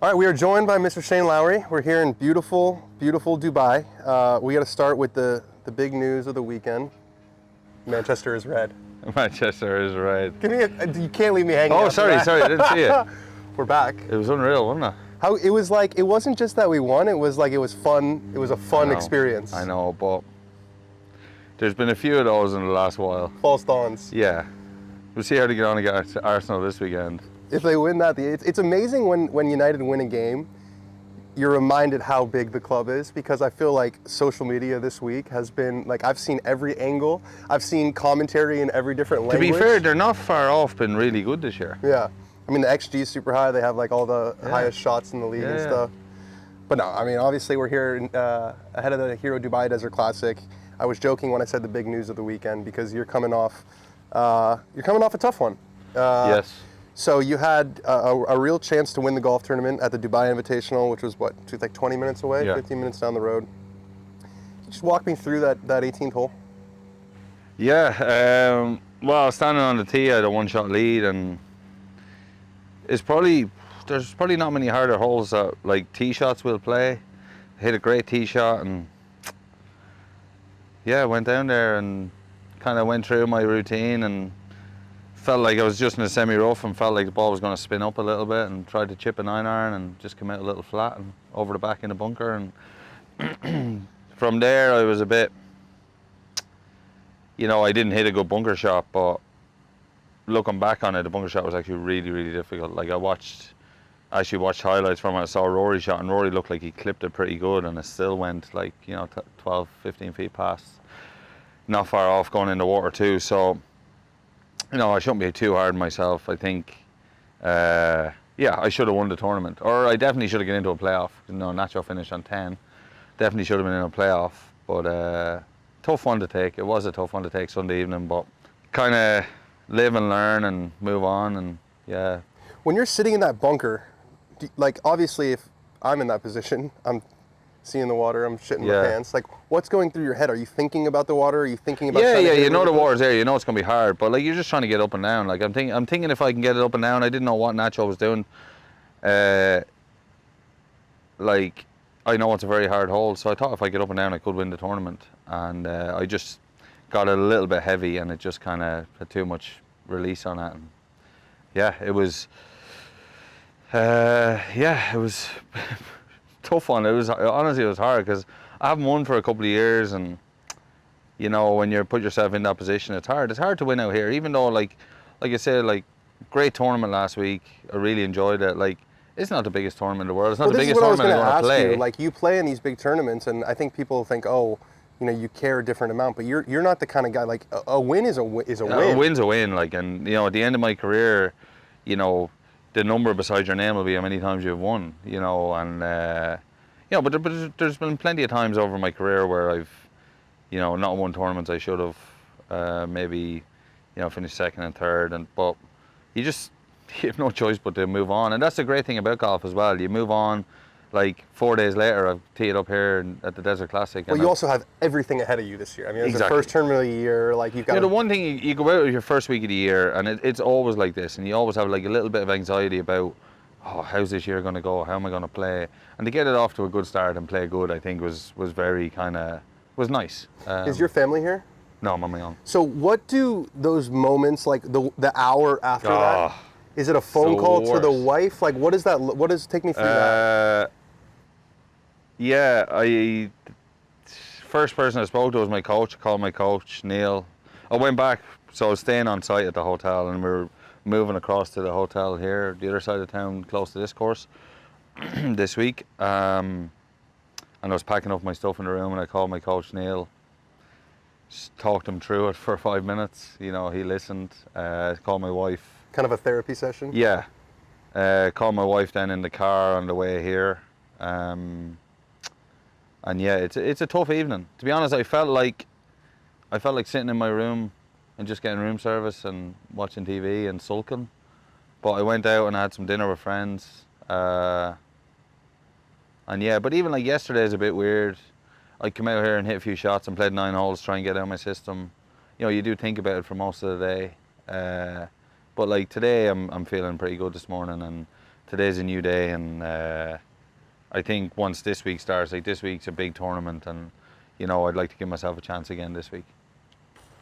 All right, we are joined by Mr. Shane Lowry. We're here in beautiful, beautiful Dubai. We got to start with the big news of the weekend. Manchester is red. Manchester is red. Give me you can't leave me hanging. Oh, after sorry, that. I didn't see it. We're back. It was unreal, wasn't it? How it was like? It wasn't just that we won. It was like it was fun. It was a fun experience. I know, but there's been a few of those in the last while. False dawns. Yeah. We'll see how they get on against Arsenal this weekend. If they win that, it's amazing when United win a game. You're reminded how big the club is, because I feel like social media this week has been like, I've seen every angle. I've seen commentary in every different language. To be fair, they're not far off been really good this year. Yeah. I mean, the XG is super high. They have like all the highest shots in the league and stuff. But no, I mean, obviously we're here ahead of the Hero Dubai Desert Classic. I was joking when I said the big news of the weekend, because you're coming off a tough one. Yes. So you had a real chance to win the golf tournament at the Dubai Invitational, which was like 20 minutes away, 15 minutes down the road. Can you just walk me through that 18th hole? Yeah. Well, standing on the tee, I had a one-shot lead, and there's probably not many harder holes that like tee shots will play. I hit a great tee shot, and yeah, went down there and kind of went through my routine and felt like I was just in a semi-rough and felt like the ball was going to spin up a little bit, and tried to chip a 9-iron and just come out a little flat and over the back in the bunker. And from there I was a bit, I didn't hit a good bunker shot, but looking back on it, the bunker shot was actually really, really difficult. Like I actually watched highlights from it. I saw Rory shot, and Rory looked like he clipped it pretty good, and it still went like 12, 15 feet past, not far off going in the water too. So I shouldn't be too hard on myself. I think, I should have won the tournament, or I definitely should have got into a playoff. Nacho finished on 10. Definitely should have been in a playoff, but tough one to take. It was a tough one to take Sunday evening, but kind of live and learn and move on, and yeah. When you're sitting in that bunker, obviously if I'm in that position, I'm seeing the water, I'm shitting my pants. Like, what's going through your head? Are you thinking about the water? Are you thinking about? Yeah, the water's there. It's going to be hard, but like you're just trying to get up and down. Like I'm thinking if I can get it up and down. I didn't know what Nacho was doing. Like I know it's a very hard hole, so I thought if I get up and down, I could win the tournament. And I just got it a little bit heavy, and it just kind of had too much release on it. And yeah, it was. It was. Tough one. It was hard because I haven't won for a couple of years, and when you put yourself in that position, it's hard. It's hard to win out here, even though like I said, like great tournament last week. I really enjoyed it. Like it's not the biggest tournament in the world. It's not the biggest tournament I'm going to play. Like you play in these big tournaments, and I think people think, you care a different amount, but you're not the kind of guy. Like a win is a win. A win's a win. Like, and at the end of my career, the number beside your name will be how many times you've won, and but there's been plenty of times over my career where I've, not won tournaments I should have, maybe, finished second and third, but you have no choice but to move on, and that's the great thing about golf as well. You move on. Like 4 days later, I've teed up here at the Desert Classic. Well, you also have everything ahead of you this year. I mean, it's the first tournament of the year. Like you've got. The one thing you go out with your first week of the year, and it's always like this, and you always have like a little bit of anxiety about, how's this year going to go? How am I going to play? And to get it off to a good start and play good, I think was very was nice. Is your family here? No, I'm on my own. So what do those moments, like the hour after that? Is it a phone call to the wife? Like what is that? Take me through that. Yeah, first person I spoke to was my coach. I called my coach, Neil. I went back, so I was staying on site at the hotel, and we were moving across to the hotel here, the other side of town, close to this course, this week. And I was packing up my stuff in the room, and I called my coach, Neil. Just talked him through it for 5 minutes. He listened. Called my wife. Kind of a therapy session? Yeah. Called my wife then in the car on the way here. And yeah, it's a tough evening. To be honest, I felt like sitting in my room and just getting room service and watching TV and sulking. But I went out and I had some dinner with friends. And yeah, but even like yesterday is a bit weird. I came out here and hit a few shots and played 9 holes to try and get out of my system. You do think about it for most of the day. But like today, I'm feeling pretty good this morning, and today's a new day, and I think once this week starts, like this week's a big tournament, and I'd like to give myself a chance again this week.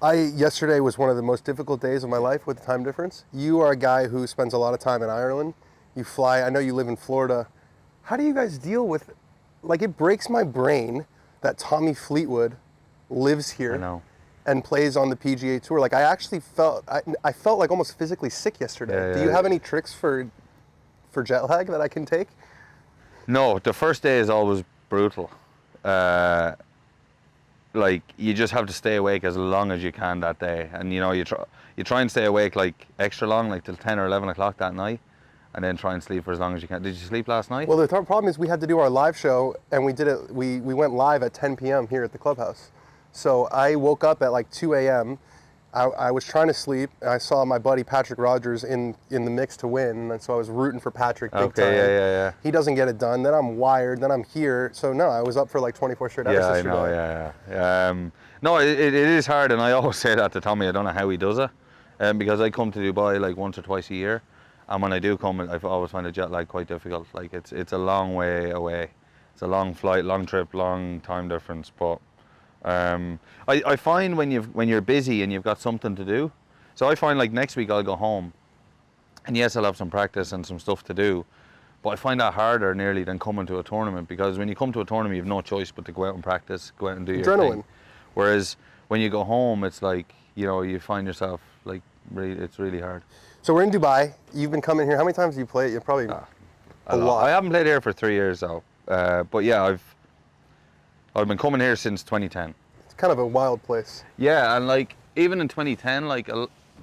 Yesterday was one of the most difficult days of my life with the time difference. You are a guy who spends a lot of time in Ireland. You fly, I know you live in Florida. How do you guys deal with, like, it breaks my brain that Tommy Fleetwood lives here. I know. And plays on the PGA Tour. Like, I actually felt, I felt like almost physically sick yesterday. Yeah, Do you have any tricks for jet lag that I can take? No, the first day is always brutal. Like, you just have to stay awake as long as you can that day, and you try and stay awake like extra long, like till 10 or 11 o'clock that night, and then try and sleep for as long as you can. Did you sleep last night? Well, the problem is we had to do our live show, and we did it. We went live at 10 p.m. here at the clubhouse. So I woke up at like 2 a.m. I was trying to sleep, and I saw my buddy Patrick Rogers in the mix to win, and so I was rooting for Patrick big time. Yeah. He doesn't get it done, then I'm wired, then I'm here. So no, I was up for like 24 straight hours yesterday. Yeah, I know, yeah. No, it is hard, and I always say that to Tommy. I don't know how he does it, because I come to Dubai like once or twice a year, and when I do come, I always find the jet lag quite difficult. Like, it's a long way away. It's a long flight, long trip, long time difference, but I find when you're busy and you've got something to do, so I find like next week I'll go home, and yes, I'll have some practice and some stuff to do, but I find that harder nearly than coming to a tournament, because when you come to a tournament, you have no choice but to go out and practice, go out and do your thing. Whereas when you go home, it's like, you find yourself like it's really hard. So we're in Dubai. You've been coming here. How many times have you played? You probably a lot. I haven't played here for 3 years though, but yeah, I've been coming here since 2010. It's kind of a wild place. Yeah, and like even in 2010, like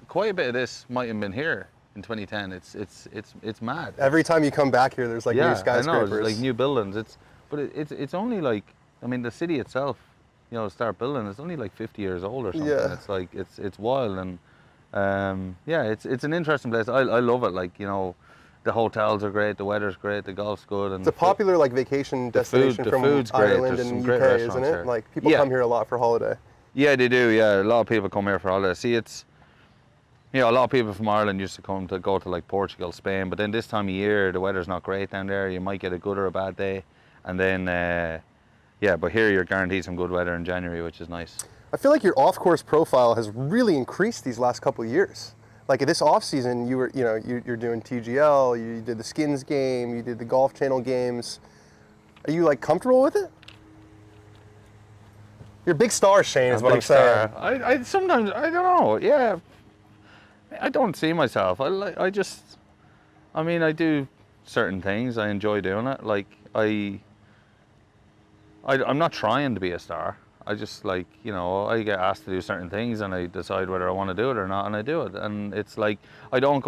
quite a bit of this might have been here in 2010. It's mad. Every time you come back here, there's like new skyscrapers. I know, like new buildings. It's only like, I mean, the city itself, start building, it's only like 50 years old or something. Yeah. It's like it's wild, and it's an interesting place. I love it. Like, the hotels are great, the weather's great, the golf's good, and it's a popular like vacation destination from Ireland and UK, isn't it? Here. Like, people come here a lot for holiday. Yeah, they do. Yeah, a lot of people come here for holiday. See, it's a lot of people from Ireland used to go to like Portugal, Spain, but then this time of year the weather's not great down there. You might get a good or a bad day, and then but here you're guaranteed some good weather in January, which is nice. I feel like your off-course profile has really increased these last couple of years. Like this off season, you're doing TGL, you did the Skins game, you did the Golf Channel games. Are you like comfortable with it? You're a big star, Shane, is what I'm saying. I sometimes, I don't know. Yeah, I don't see myself. I do certain things. I enjoy doing it. Like I'm not trying to be a star. I just I get asked to do certain things, and I decide whether I want to do it or not, and I do it. And it's like, I don't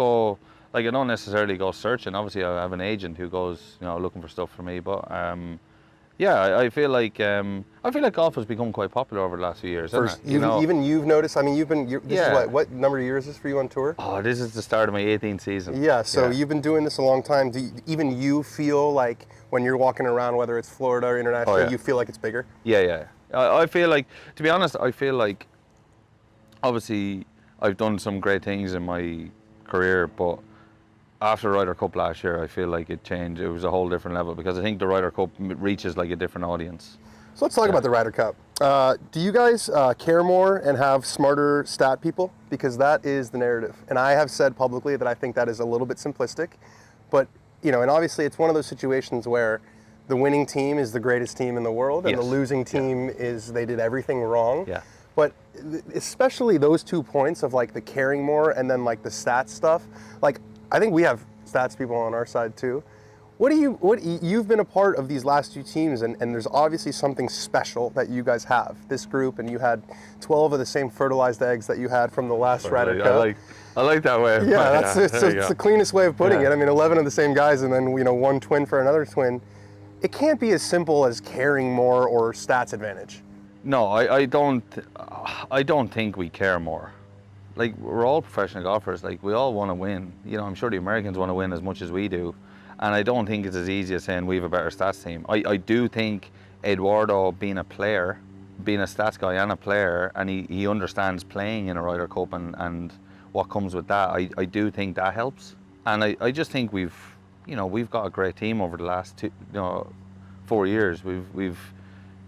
necessarily go searching. Obviously, I have an agent who goes, looking for stuff for me. But I feel like golf has become quite popular over the last few years. Even you've noticed. I mean, this is what number of years is this for you on tour? Oh, this is the start of my 18th season. Yeah. So you've been doing this a long time. Do even you feel like when you're walking around, whether it's Florida or international, you feel like it's bigger? Yeah. I feel like, to be honest, obviously I've done some great things in my career, but after Ryder Cup last year, I feel like it changed. It was a whole different level, because I think the Ryder Cup reaches like a different audience. So let's talk about the Ryder Cup. Do you guys care more and have smarter stat people? Because that is the narrative. And I have said publicly that I think that is a little bit simplistic. But, and obviously it's one of those situations where the winning team is the greatest team in the world, and the losing team is they did everything wrong. Yeah. But especially those 2 points of like the caring more and then like the stats stuff. Like, I think we have stats people on our side too. You've been a part of these last 2 teams, and there's obviously something special that you guys have, this group, and you had 12 of the same fertilized eggs that you had from the last Ryder Cup. I like that way. Yeah, it's the cleanest way of putting it. I mean, 11 of the same guys, and then 1 twin for another twin. It can't be as simple as caring more or stats advantage. No, I don't think we care more. Like, we're all professional golfers. Like, we all want to win. I'm sure the Americans want to win as much as we do. And I don't think it's as easy as saying we have a better stats team. I do think Eduardo, being a player, being a stats guy and a player, and he understands playing in a Ryder Cup and what comes with that, I do think that helps. And I just think we've you know, we've got a great team over the last 4 years. We've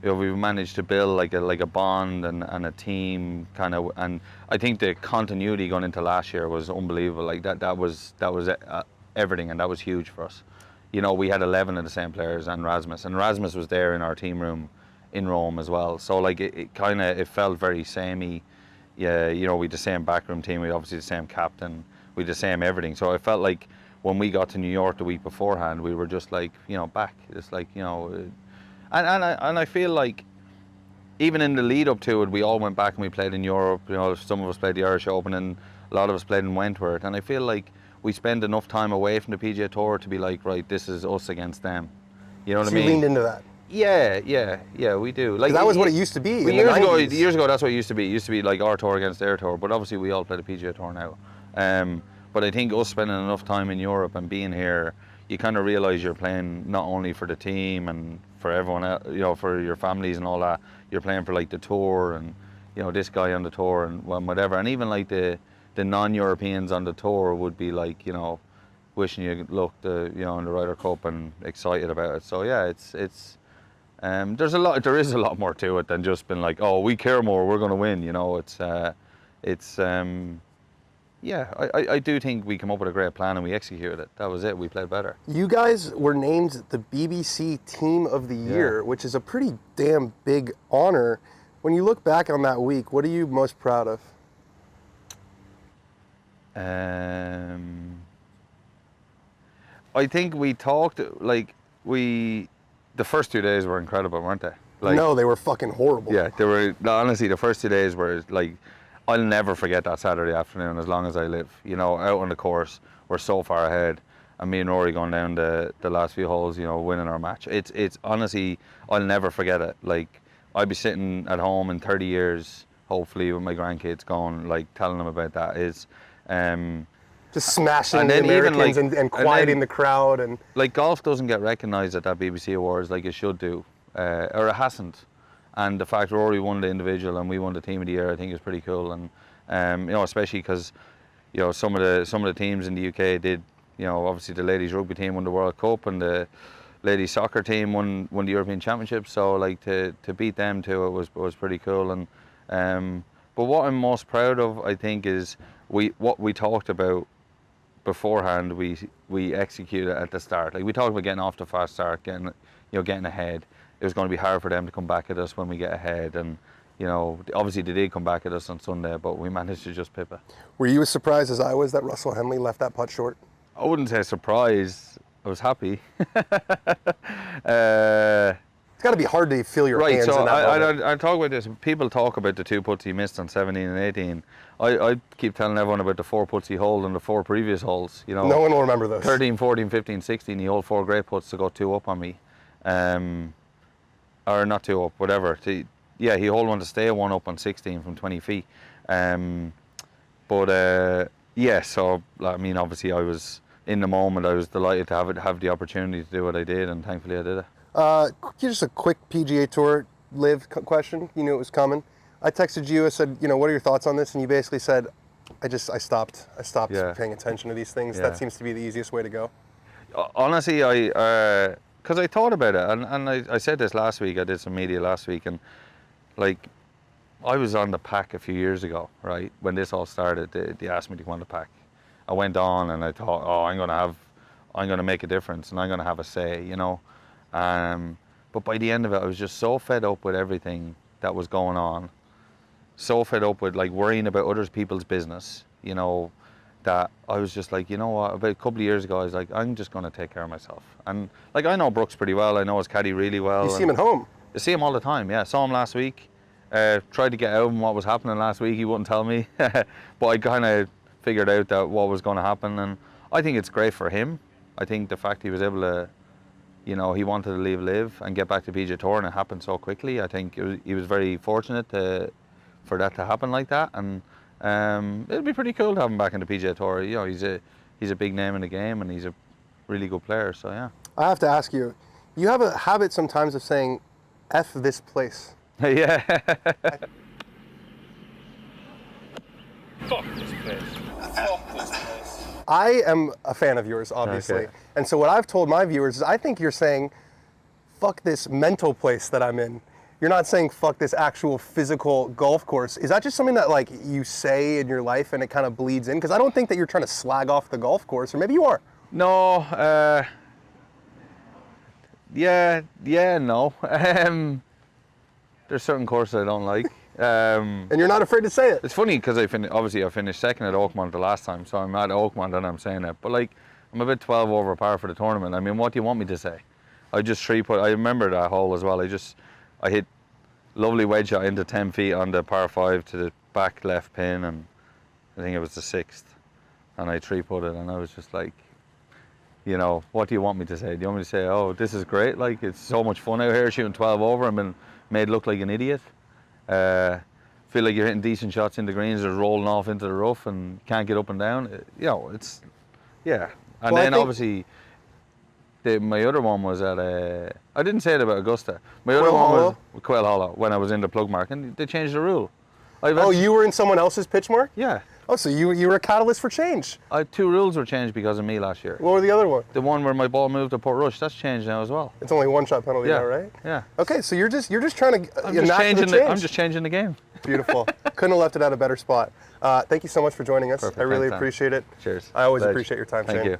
managed to build like a bond and a team kind of, and I think the continuity going into last year was unbelievable. Like that was everything, and that was huge for us. You know, we had 11 of the same players, and Rasmus was there in our team room in Rome as well. So like it felt very samey. Yeah, you know, we had the same backroom team, we obviously the same captain, we had the same everything. So I felt like when we got to New York the week beforehand, we were just like, you know, back. It's like, you know, and I feel like even in the lead up to it, we all went back and we played in Europe. You know, some of us played the Irish Open, and a lot of us played in Wentworth. And I feel like we spend enough time away from the PGA Tour to be like, right, this is us against them. You know what I mean? You leaned into that. Yeah, we do. Like that was what it used to be. Years ago, that's what it used to be. It used to be like our tour against their tour. But obviously, we all play the PGA Tour now. But I think us spending enough time in Europe and being here, you kind of realise you're playing not only for the team and for everyone else, you know, for your families and all that. You're playing for like the tour and, you know, this guy on the tour and whatever. And even like the non-Europeans on the tour would be like, you know, wishing you luck, you know, in the Ryder Cup and excited about it. So yeah, there is a lot more to it than just being like, oh, we care more, we're going to win. You know, yeah, I do think we come up with a great plan and we executed it. That was it. We played better. You guys were named the BBC Team of the Year, which is a pretty damn big honor. When you look back on that week, what are you most proud of? I think we talked, like, the first 2 days were incredible, weren't they? Like, no, they were fucking horrible. Yeah, they were. Honestly, the first 2 days were like, I'll never forget that Saturday afternoon as long as I live. You know, out on the course, we're so far ahead, and me and Rory going down the last few holes, you know, winning our match. It's honestly, I'll never forget it. Like, I'd be sitting at home in 30 years, hopefully, with my grandkids going, like, telling them about that. Just smashing the Americans and quieting the crowd. And like, golf doesn't get recognised at that BBC Awards like it should do, or it hasn't. And the fact Rory won the individual and we won the Team of the Year, I think is pretty cool. And you know, especially because, you know, some of the teams in the UK did, you know, obviously the ladies rugby team won the World Cup and the ladies soccer team won the European Championship. So like to beat them too, it was pretty cool. And but what I'm most proud of, I think, is what we talked about beforehand. We executed at the start. Like, we talked about getting off the fast start, getting ahead. It was going to be hard for them to come back at us when we get ahead, and, you know, obviously they did come back at us on Sunday, but we managed to just pip it. Were you as surprised as I was that Russell Henley left that putt short? I wouldn't say surprised. I was happy. It's got to be hard to feel your hands in that moment. I talk about this. People talk about the 2 putts he missed on 17 and 18. I keep telling everyone about the 4 putts he holed on the 4 previous holes. You know, no one will remember those. 13, 14, 15, 16. He holed 4 great putts to go 2 up on me. Or not 2 up, whatever. Yeah, he holed one to stay 1 up on 16 from 20 feet. Yeah, so, I mean, obviously I was, in the moment, I was delighted to have the opportunity to do what I did, and thankfully I did it. Just a quick PGA Tour live question. You knew it was coming. I texted you, I said, you know, what are your thoughts on this? And you basically said, I stopped paying attention to these things. Yeah. That seems to be the easiest way to go. Honestly, because I thought about it, and I said this last week, I did some media last week, and like, I was on the pack a few years ago, right? When this all started, they asked me to come on the pack. I went on and I thought, oh, I'm gonna make a difference and I'm gonna have a say, you know. But by the end of it, I was just so fed up with everything that was going on, so fed up with like worrying about other people's business, you know, that I was just like, you know what, about a couple of years ago, I was like, I'm just gonna take care of myself. And like, I know Brooks pretty well, I know his caddy really well. You see him at home? I see him all the time, yeah. Saw him last week. Tried to get out of him what was happening last week, he wouldn't tell me. But I kind of figured out that what was going to happen, and I think it's great for him. I think the fact he was able to, you know, he wanted to leave Live and get back to PGA Tour, and it happened so quickly. I think he was very fortunate for that to happen like that, and it'd be pretty cool to have him back in the PGA Tour. You know, he's a big name in the game, and he's a really good player, so yeah. I have to ask you, you have a habit sometimes of saying, F this place. Yeah. Fuck this place. Fuck this place. I am a fan of yours, obviously. Okay. And so what I've told my viewers is I think you're saying, fuck this mental place that I'm in. You're not saying fuck this actual physical golf course. Is that just something that like you say in your life and it kind of bleeds in? Because I don't think that you're trying to slag off the golf course, or maybe you are. No, no. There's certain courses I don't like. And you're not afraid to say it. It's funny because I finished second at Oakmont the last time, so I'm at Oakmont and I'm saying it. But like, I'm a bit 12 over par for the tournament. I mean, what do you want me to say? I just three put. I remember that hole as well. I hit lovely wedge shot into 10 feet on the par 5 to the back left pin, and I think it was the 6th. And I three putted, and I was just like, you know, what do you want me to say? Do you want me to say, oh, this is great, like it's so much fun out here shooting 12 over and been made look like an idiot? Feel like you're hitting decent shots in the greens or rolling off into the rough and can't get up and down. You know, it's, yeah. And Well, then obviously, my other one was at, I didn't say it about Augusta. My other one was Quail Hollow when I was in the plug mark, and they changed the rule. Oh, you were in someone else's pitch mark? Yeah. Oh, so you were a catalyst for change. 2 rules were changed because of me last year. What were the other one? The one where my ball moved to Port Rush, that's changed now as well. It's only 1 shot penalty Yeah. now, right? Yeah. Okay, so you're just trying to I'm just changing the game. Beautiful. Couldn't have left it at a better spot. Thank you so much for joining us. Perfect. I really Thanks, Dan. appreciate it. Cheers. I always Veg. appreciate your time, Thank Shane. you.